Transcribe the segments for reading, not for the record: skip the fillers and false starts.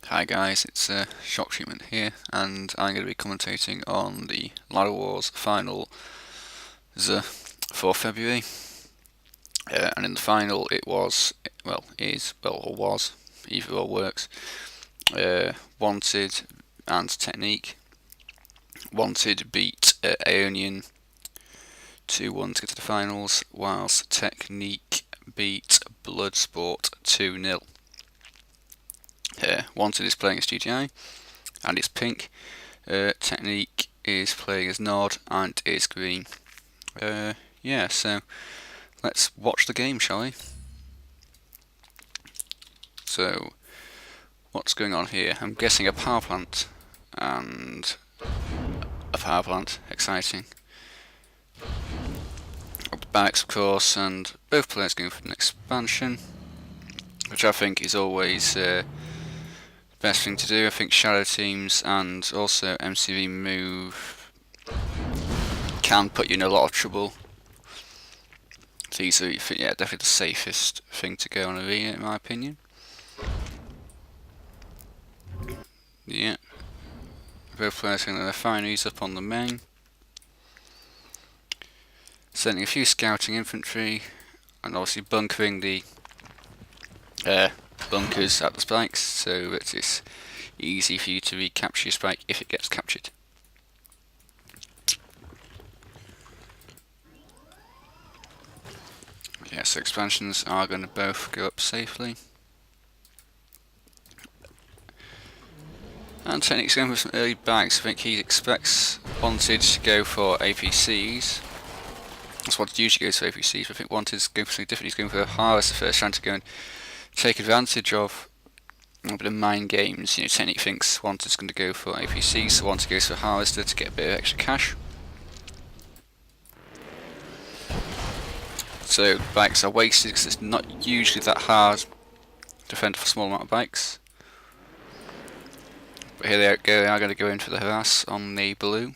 Hi guys, it's Shock Treatment here, and I'm going to be commentating on the Ladder Wars final for February. And in the final, it was, or was, either or works. Wanted and Technique. Wanted beat Aeonian 2-1 to get to the finals, whilst Technique beat Bloodsport 2-0. Wanted is playing as GTI, and it's pink. Technique is playing as Nod, and it's green. Yeah, so let's watch the game, shall we? So, what's going on here? I'm guessing a power plant, and a power plant, exciting. Up the barracks, of course, and both players going for an expansion, which I think is always best thing to do. I think shadow teams and also MCV move can put you in a lot of trouble. These are, definitely the safest thing to go on arena, in my opinion. Yeah, both players getting their fineries up on the main, sending a few scouting infantry, and obviously bunkering the bunkers at the spikes, so that it's easy for you to recapture your spike if it gets captured. Yeah, so expansions are going to both go up safely. And Technique's going for some early bags. I think he expects Wanted to go for APCs. That's what usually goes for APCs, but I think Wanted's going for something different. He's going for a Harvester first, trying to go and take advantage of a bit of mind games. Technique thinks Wanted's going to go for APCs, so Wanted goes for Harvester to get a bit of extra cash. So bikes are wasted because it's not usually that hard to defend for a small amount of bikes. But here they go, they are going to go in for the harass on the blue.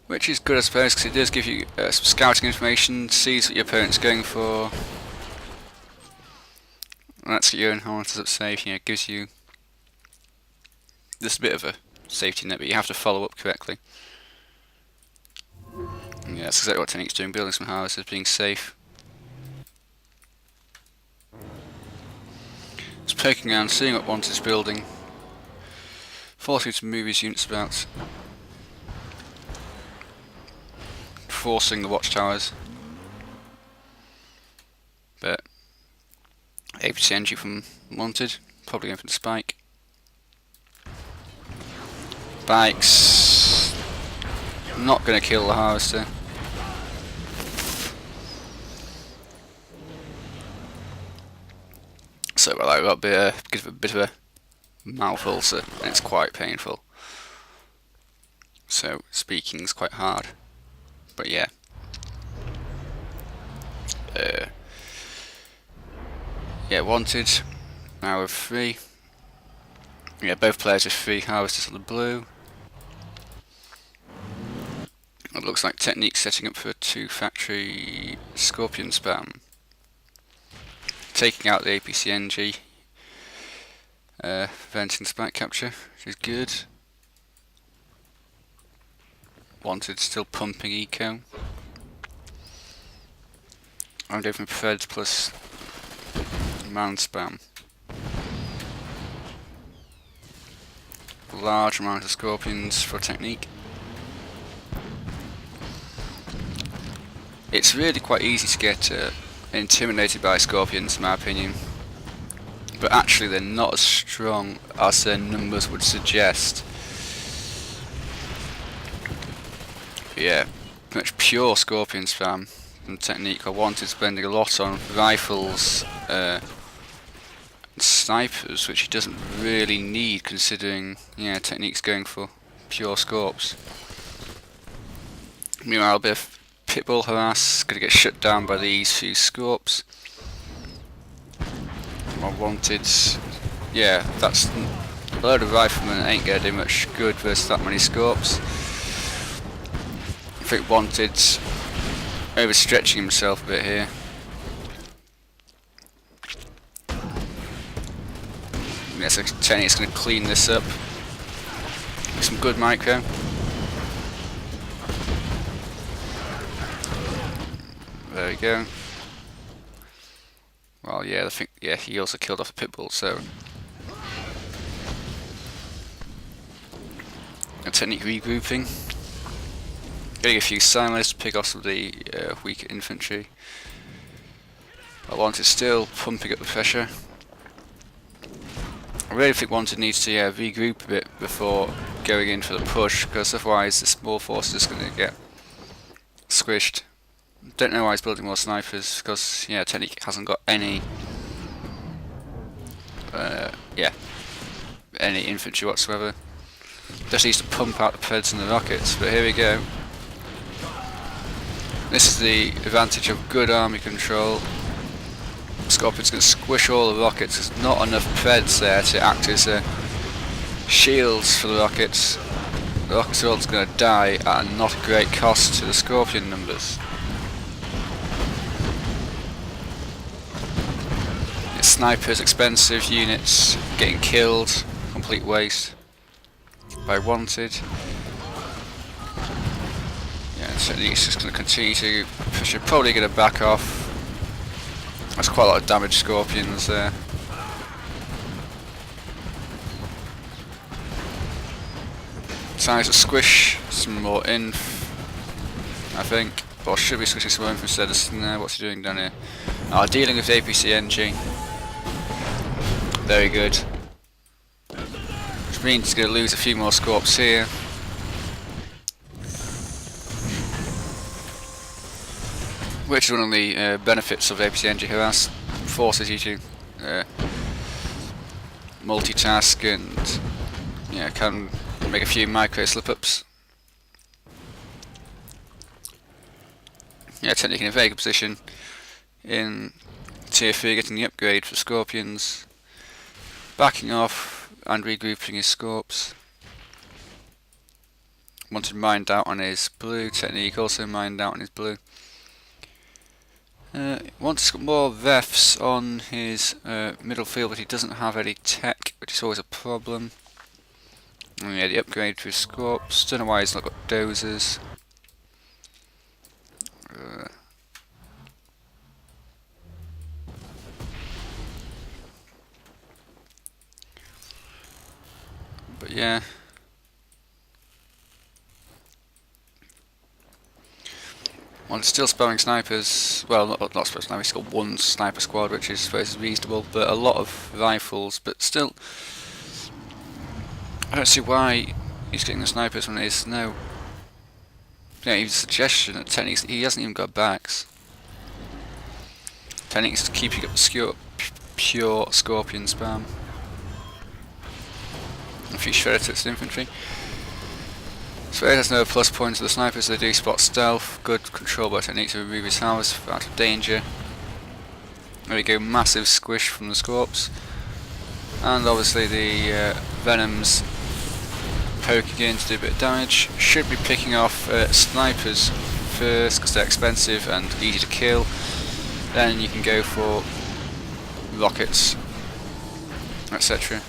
Which is good, I suppose, because it does give you some scouting information, sees what your opponent's going for. And that's your own harness up safe, it gives you just a bit of a safety net, but you have to follow up correctly. Yeah, that's exactly what Technique's doing, building some harvesters, being safe. Just poking around, seeing what Wanted's building. Forcing him to move his units about. Forcing the watchtowers. But APC energy from Wanted, probably going for the spike. Bikes. Not going to kill the harvester. So I got a bit of a mouth ulcer, and it's quite painful. So speaking's quite hard. But yeah. Yeah, Wanted. Now with 3. Yeah, both players with 3 harvesters on the blue. It looks like Technique's setting up for a 2-factory Scorpion spam. Taking out the APC NG. Preventing spike capture, which is good. Wanted still pumping eco. I'm going for preferred plus man spam. Large amount of Scorpions for Technique. It's really quite easy to get intimidated by Scorpions, in my opinion. But actually they're not as strong as their numbers would suggest. But yeah, pretty much pure Scorpion spam from Technique. I wanted spending a lot on rifles and snipers, which he doesn't really need considering Technique's going for pure Scorps. Meanwhile, a bit of Pitbull harass, gonna get shut down by these few Scorps. I wanted, that's a load of riflemen ain't gonna do much good versus that many Scorps. I think Wanted overstretching himself a bit here. Yeah, so Technique's going to clean this up. Some good micro. There we go. Well, yeah, I think he also killed off a Pitbull, so a Technique regrouping. Getting a few silos to pick off some of the weaker infantry. Wanted still pumping up the pressure. I really think Wanted needs to regroup a bit before going in for the push, because otherwise the small force is going to get squished. Don't know why he's building more snipers, because Technique hasn't got any any infantry whatsoever. Just needs to pump out the Preds and the rockets, but here we go. This is the advantage of good army control. Scorpion's going to squish all the rockets. There's not enough Preds there to act as shields for the rockets. The rockets are all going to die at not a great cost to the Scorpion numbers. Snipers, expensive units, getting killed, complete waste by Wanted. Technique's just going to continue to push it, probably going to back off. That's quite a lot of damaged Scorpions there. Time to squish some more inf, I think. Or should be squishing some more inf instead of what's he doing down here? Oh, dealing with APC NG. Very good. Which means he's going to lose a few more Scorps here. Which is one of the benefits of APC NG Harass. Forces you to multitask and can make a few micro slip-ups. Technique in a very good position in tier 3, getting the upgrade for Scorpions. Backing off and regrouping his Scorps. Wanted mined out on his blue. Technique also mined out on his blue. Wants more refs on his middle field, but he doesn't have any tech, which is always a problem. And the upgrade for his Scorps. Don't know why he's not got dozers. But yeah. Well, it's still spamming snipers. Well, not spamming snipers. He's got one sniper squad, which is supposed to be reasonable, but a lot of rifles. But still, I don't see why he's getting the snipers when there's no. Even suggestion that Techniques. He hasn't even got backs. Techniques is keeping up the pure Scorpion spam. A few shredder to its infantry. So there's no plus points to the snipers. They do spot stealth, good control by Technique to remove his house out of danger. There we go, massive squish from the Scorps. And obviously the Venoms poking in to do a bit of damage. Should be picking off snipers first because they're expensive and easy to kill. Then you can go for rockets, etc.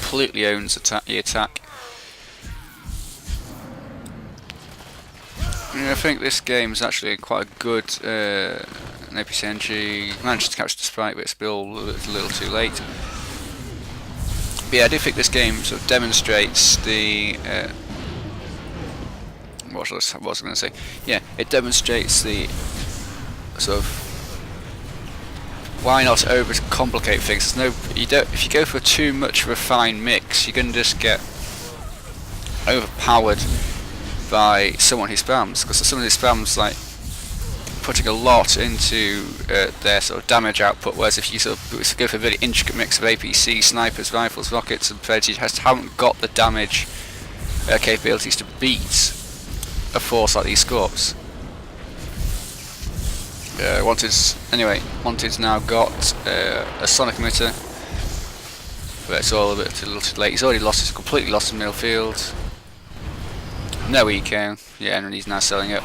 Completely owns the attack. I think this game is actually quite a good APC NG. Managed to catch the sprite, but it's still a little too late. But yeah, I do think this game sort of demonstrates the what was I going to say? Yeah, it demonstrates the sort of why not overcomplicate things. If you go for too much of a fine mix, you're going to just get overpowered by someone who spams, because someone who spams like putting a lot into their sort of damage output, whereas if you sort of go for a really intricate mix of APC, snipers, rifles, rockets and Preds, you just haven't got the damage capabilities to beat a force like these Scorps. Wanted's now got a sonic emitter, but it's all a little too late. He's completely lost his middle field. No eco, yeah, and he's now selling it.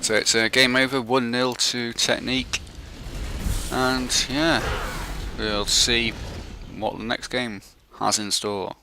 So it's a game over, 1-0 to Technique. And yeah, we'll see what the next game has in store.